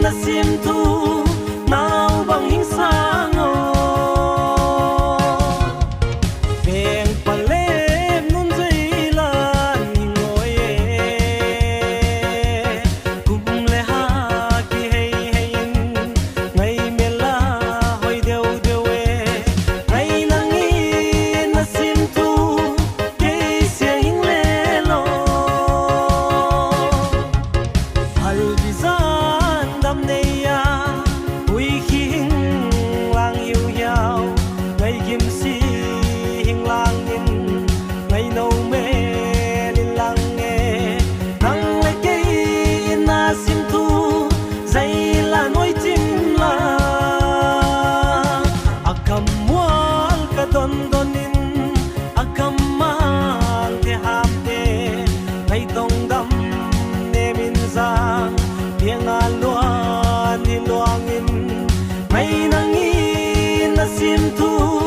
na sim thu nào bằng hình sang vẹn pa lem nun dây lan ngồi cùng le ha ki hay hay ngày mê la hồi đều đều ngày nắng in na sim thu cái xe hình le lo hal bizan đam nei ya ui hình lang yêu nhau ngày kim si hình lang in ngày nâu mê linh lang nghe nắng lấy cây na sim thu dây là nỗi chim la akam mual ka don donin akam mang te ham te ngày tông đam ne min giang tiếng a loan ni loang in ngày nắng in na sim thu